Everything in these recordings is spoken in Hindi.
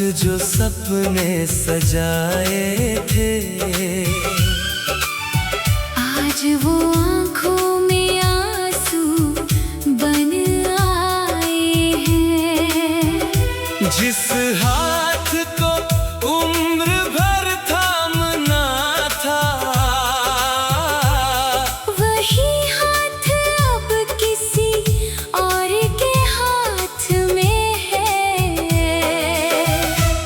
जो सपने सजाए थे, आज वो आँखों में आंसू बन आए हैं। जिस हाथ को उम्र भर थामना था, वही हाथ अब किसी और के हाथ में है।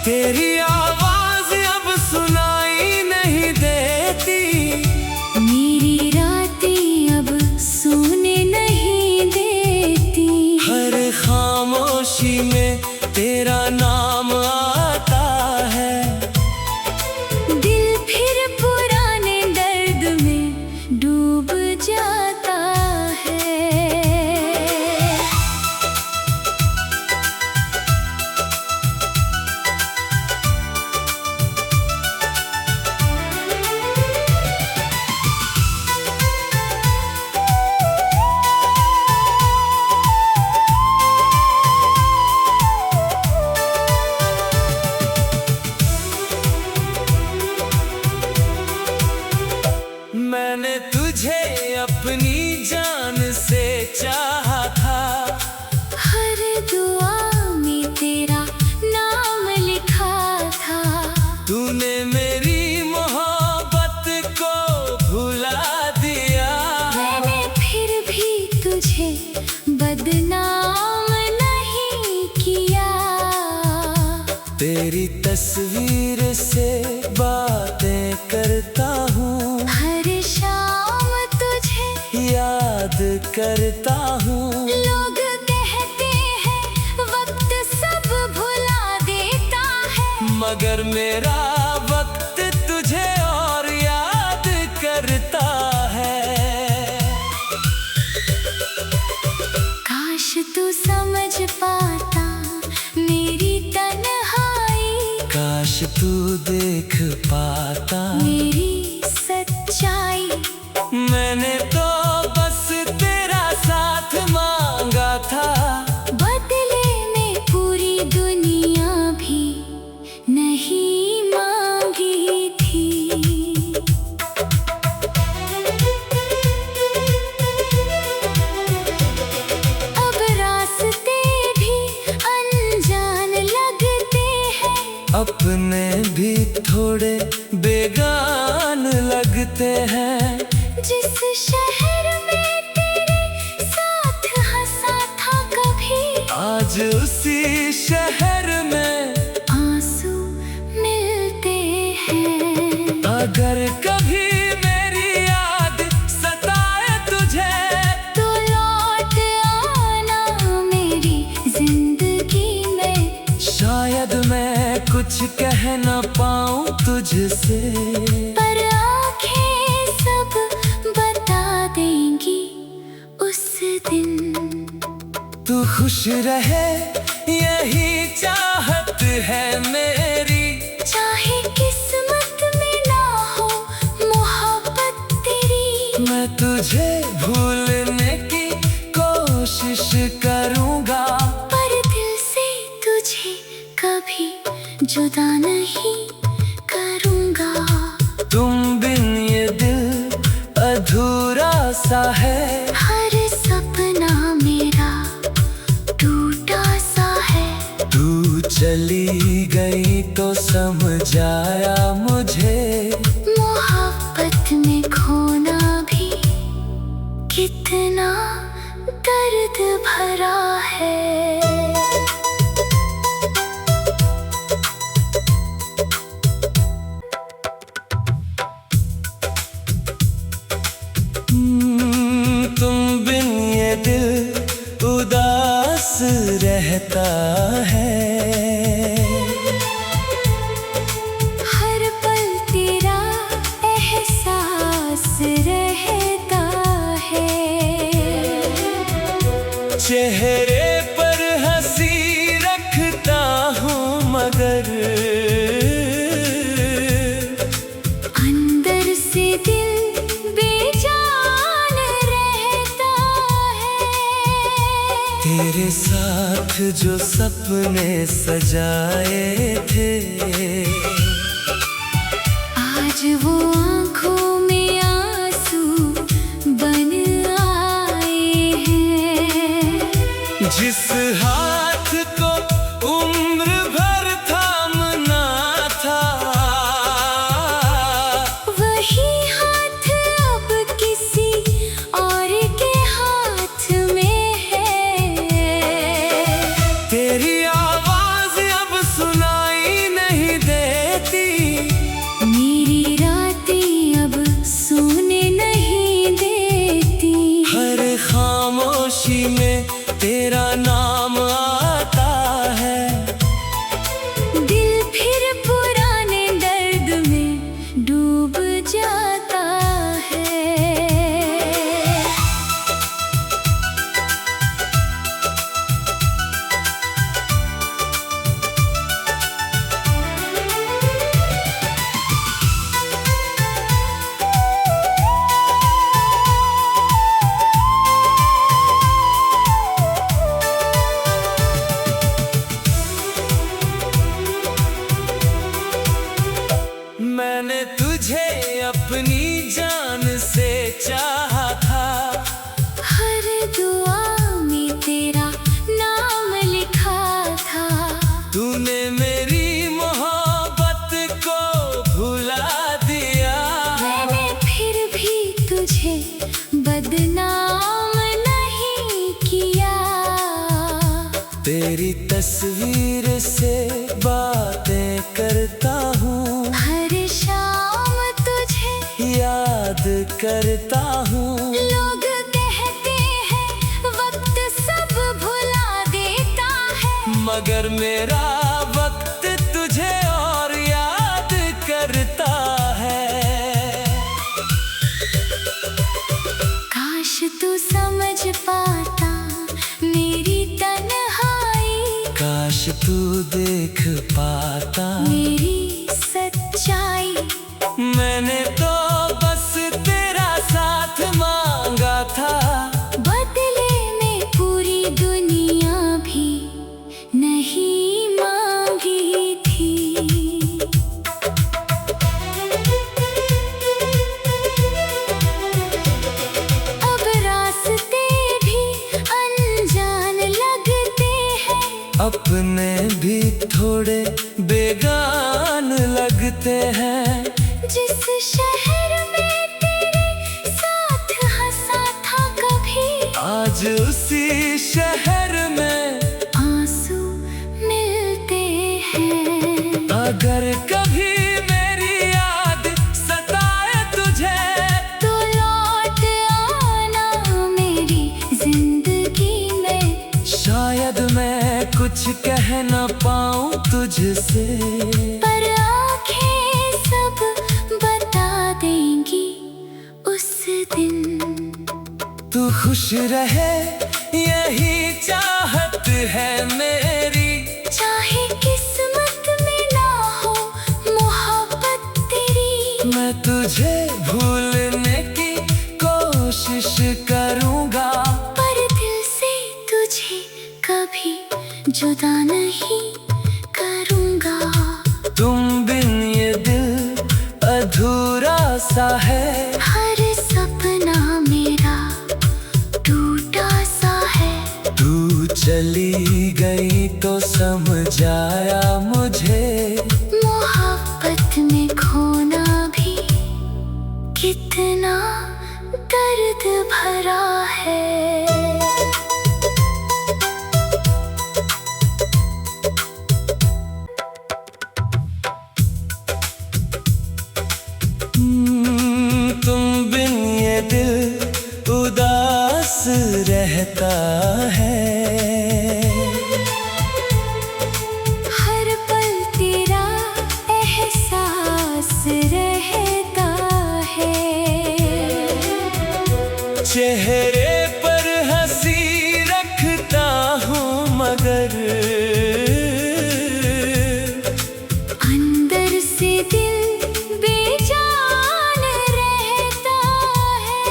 तेरी आवाज अब सुनाई नहीं देती, मेरी रातें अब सोने नहीं देती। हर खामोशी में तेरा नाम आता है। दिल फिर पुराने दर्द में डूब जाता है। मैंने तुझे अपनी जान से चाहा था, हर दुआ में तेरा नाम लिखा था। तूने मेरी मोहब्बत को भुला दिया। मैंने फिर भी तुझे बदनाम नहीं किया। तेरी तस्वीर से बातें करता हूँ, हर शाम तुझे याद करता हूँ। लोग कहते हैं वक्त सब भुला देता है, मगर मेरा वक्त तुझे और याद करता है। काश तू समझ पाता मेरी तन्हाई, काश तू देख पाता मेरी सच्चाई। मैंने तो बस तेरा साथ मांगा था, बदले में पूरी दुनिया भी नहीं मांगी थी। अब रास्ते भी अनजान लगते हैं, अपने भी थोड़े बेगान लगते हैं। जिस शहर में तेरे साथ हंसा था कभी, आज उसी शहर में आंसू मिलते हैं। अगर कभी मेरी याद सताए तुझे, तो लौट आना मेरी जिंदगी में। शायद मैं कुछ कह न पाऊं तुझसे, पर आँखें सब बता देंगी उस दिन। तू खुश रहे यही चाहत है मेरी। चाहे किस्मत में ना हो मोहब्बत तेरी, मैं तुझे भूलने की कोशिश करूंगा, पर दिल से तुझे कभी जुदा नहीं करूँगा। तुम बिन ये दिल अधूरा सा है। हर सपना मेरा टूटा सा है। तू चली गई तो समझ आया मुझे, मोहब्बत में खोना भी कितना दर्द भरा है। तुम बिन ये दिल उदास रहता है। हर पल तेरा एहसास रहता है। चेहरे पर हंसी रखता हूँ मगर अंदर से दिल बेजान रहता है। तेरे साथ जो सपने सजाए थे, आज वो आँखों में आंसू बन आए हैं। जिस हाथ को उम्र भर थामना था, वही हाथ अब किसी और के हाथ में है। तेरी आवाज अब सुनाई नहीं देती, मेरी रातें अब सोने नहीं देती। हर खामोशी में तेरा नाम आता है। दिल फिर पुराने दर्द में डूब जाता है। मैंने तुझे अपनी जान से चाहा था, हर दुआ में तेरा नाम लिखा था। तूने मेरी मोहब्बत को भुला दिया। मैंने फिर भी तुझे बदनाम नहीं किया। तेरी तस्वीर से बातें करता हूँ, हर शाम तुझे याद करता हूँ। लोग कहते हैं वक्त सब भुला देता है, मगर मेरा वक्त तुझे और याद करता है। काश तू समझ पाता मेरी तन्हाई, काश तू देख पाता मेरी सच्चाई। मैंने तो बस तेरा साथ मांगा था, बदले में पूरी दुनिया भी नहीं मांगी थी। अब रास्ते भी अनजान लगते हैं, अपने भी थोड़े बेगान लगते हैं। जिस शहर में तेरे साथ हंसा था कभी, आज उसी शहर में आंसू मिलते हैं। अगर कभी मेरी याद सताए तुझे, तो लौट आना मेरी जिंदगी में। शायद मैं कुछ कह न पाऊं तुझसे, पर आंखें सब बता देंगी उस दिन। तू खुश रहे यही चाहत है मेरी। चाहे किस्मत में ना हो मोहब्बत तेरी, मैं तुझे भूलने की कोशिश करूंगा, पर दिल से तुझे कभी जुदा नहीं करूंगा। तुम बिन ये दिल अधूरा सा है। हर सपना मेरा टूटा सा है। तू चली गई तो समझ आया मुझे, मोहब्बत में खोना भी कितना दर्द भरा है। तुम बिन ये दिल उदास रहता है। हर पल तेरा एहसास रहता है। चेहरे पर हंसी रखता हूँ मगर अंदर से दिल बेजान रहता है।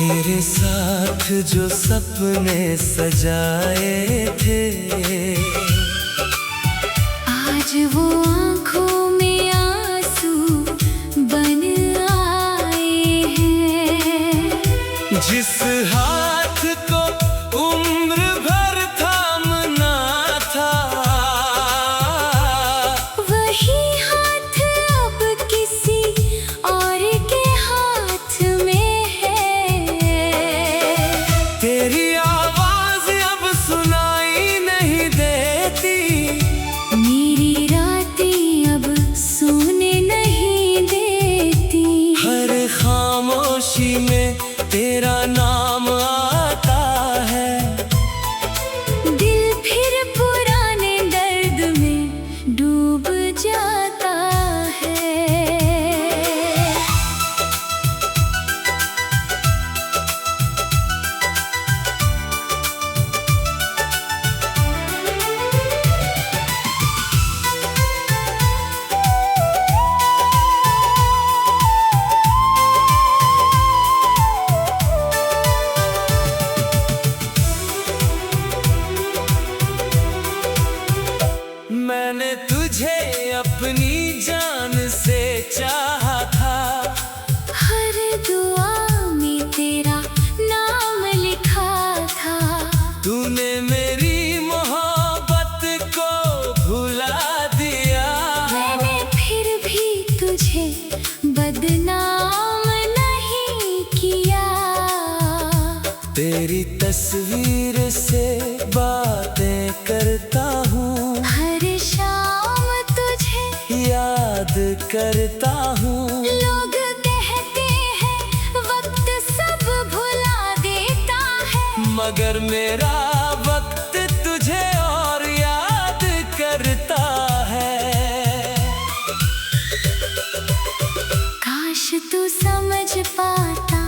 तेरे साथ जो सपने सजाए थे, आज वो आँखों में आंसू बन आए हैं। जिस हाथ को उम्र भर थामना था, वही हाथ अब किसी और के हाथ में है। तेरी आवाज अब सुनाई नहीं देती, मेरी रातें अब सोने नहीं देती। हर खामोशी में तेरा नाम आता है। दिल फिर पुराने दर्द में डूब जाता है। मैंने तुझे अपनी जान से चाहा था, हर दुआ में तेरा नाम लिखा था। तूने मेरी मोहब्बत को भुला दिया। मैंने फिर भी तुझे बदनाम नहीं किया। तेरी तस्वीर से बातें करता हूँ, हर शाम तुझे याद करता हूँ। लोग कहते हैं वक्त सब भुला देता है, मगर मेरा वक्त तुझे और याद करता है। काश तू समझ पाता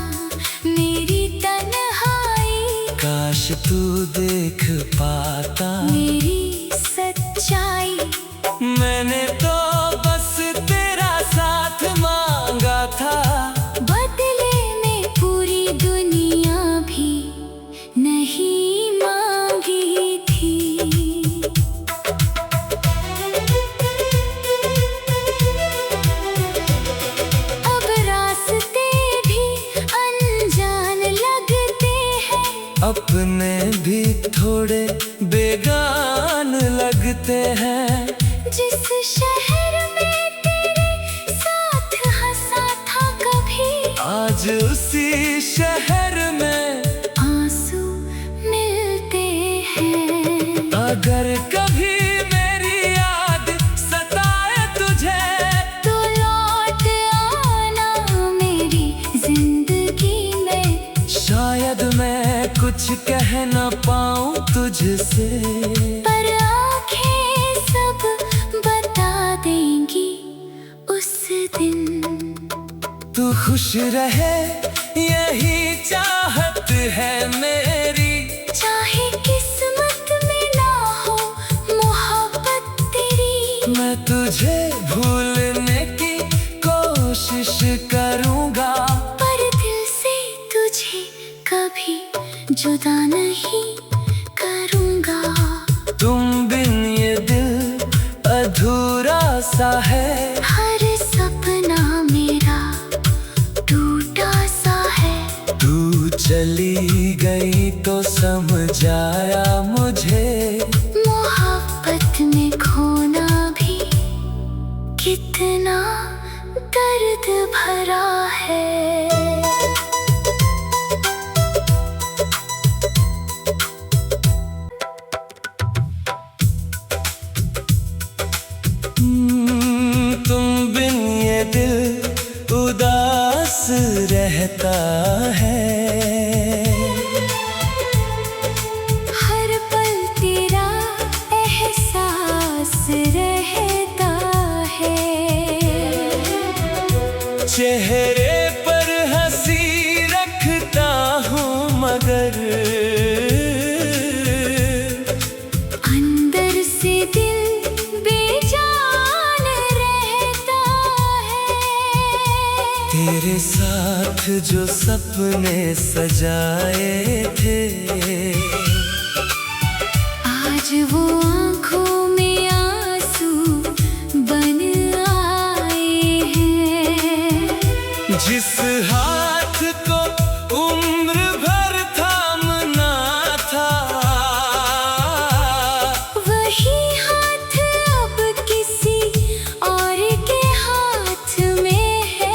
मेरी तन्हाई, काश तू देख पाता मेरी सच्चाई। मैंने तो बस तेरा साथ मांगा था, बदले में पूरी दुनिया भी नहीं मांगी थी। अब रास्ते भी अनजान लगते हैं, अपने भी थोड़े बेगान लगते हैं। जिस शहर में तेरे साथ हंसा था कभी, आज उसी शहर में आंसू मिलते हैं। अगर कभी मेरी याद सताए तुझे, तो लौट आना मेरी जिंदगी में। शायद मैं कुछ कह न पाऊं तुझसे, पर आंखें सब बता देंगी उस दिन। तू खुश रहे यही चाहत है मेरी। चाहे किस्मत में ना हो मोहब्बत तेरी, मैं तुझे भूलने की कोशिश करूंगा, पर दिल से तुझे कभी जुदा नहीं करूंगा। तुम बिन ये दिल अधूरा सा है। हर सपना मेरा टूटा सा है। तू चली गई तो समझ आया मुझे, मोहब्बत में खोना भी कितना दर्द भरा है। तुम बिन ये दिल उदास रहता है। हर पल तेरा एहसास रहता है। चेहरे पर हंसी रखता हूँ मगर अंदर से दिल बेजान रहता है। तेरे साथ जो सपने सजाए थे, आज वो आँखों में आंसू बन आए हैं। जिस हाथ को उम्र भर थामना था, वही हाथ अब किसी और के हाथ में है।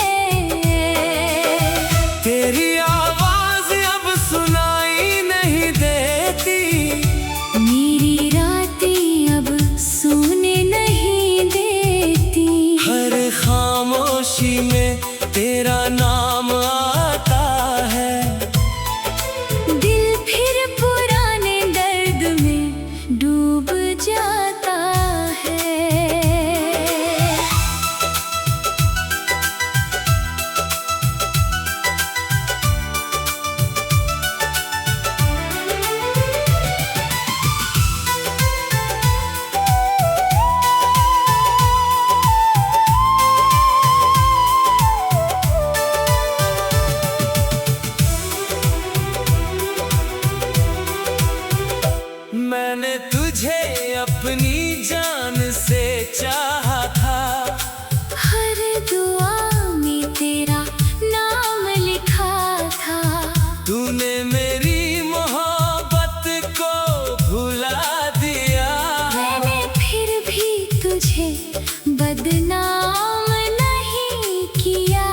तेरी आवाज अब सुनाई नहीं देती, मेरी रातें अब सोने नहीं देती। हर खामोशी में तेरा नाम आता है। दिल फिर पुराने दर्द में डूब जाता है। मैंने तुझे अपनी जान से चाहा था, हर दुआ में तेरा नाम लिखा था। तूने मेरी मोहब्बत को भुला दिया। मैंने फिर भी तुझे बदनाम नहीं किया।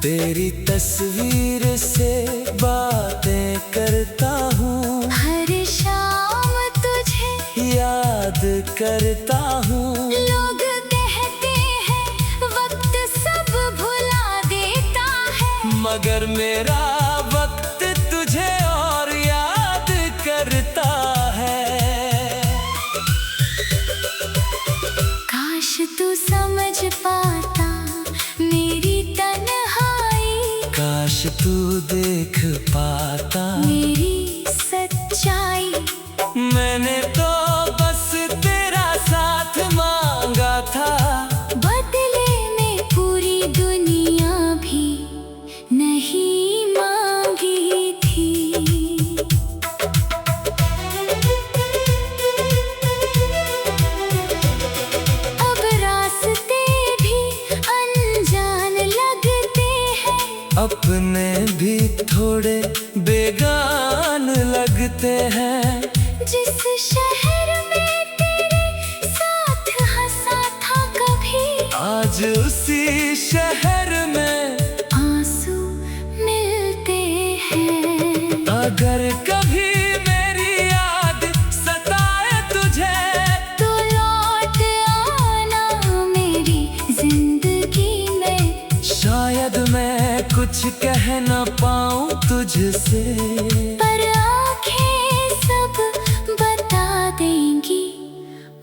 तेरी तस्वीर से बातें करता हूँ, हर शाम तुझे याद करता हूँ। लोग कहते हैं वक्त सब भुला देता है, मगर मेरा वक्त तुझे और याद करता है। काश तू समझ पाता मेरी तन्हाई, काश तू देख पाता मेरी सच्चाई। मैंने तो बस तेरा साथ मांगा था, बदले में पूरी दुनिया भी नहीं मांगी थी। अब रास्ते भी अनजान लगते हैं, अपने भी थोड़े बेगान लगते हैं। जिस शहर में तेरे साथ हंसा था कभी, आज उसी शहर में आंसू मिलते हैं। अगर कभी मेरी याद सताए तुझे, तो लौट आना मेरी जिंदगी में। शायद मैं कुछ कह न पाऊं तुझसे, पर आंखें सब बता देंगी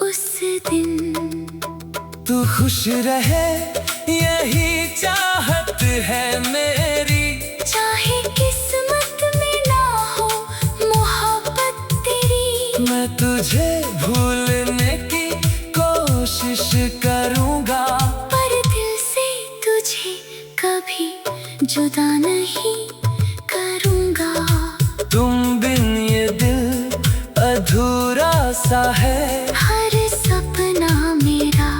उस दिन। तू खुश रहे यही चाहत है मेरी। चाहे किस्मत में ना हो मोहब्बत तेरी, मैं तुझे भूलने की कोशिश करूंगा, पर दिल से तुझे कभी जुदा नहीं करूंगा। तुम बिन ये दिल अधूरा सा है। हर सपना मेरा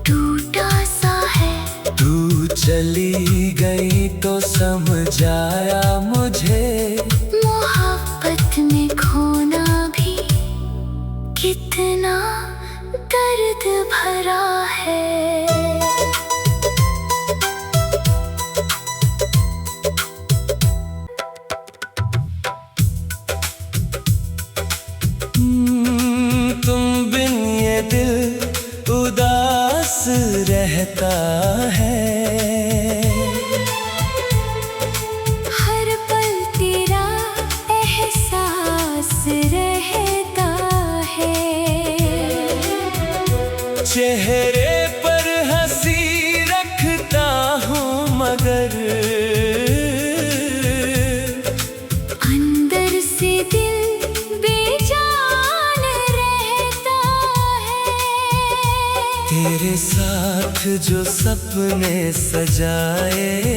टूटा सा है। तू चली गई तो समझ आया मुझे, मोहब्बत में खोना भी कितना दर्द भरा है। तुम बिन ये दिल उदास रहता है। हर पल तेरा एहसास रहता है। चेहरे पर हंसी रखता हूँ मगर अंदर से दिल बेजान रहता है। तेरे साथ जो सपने सजाए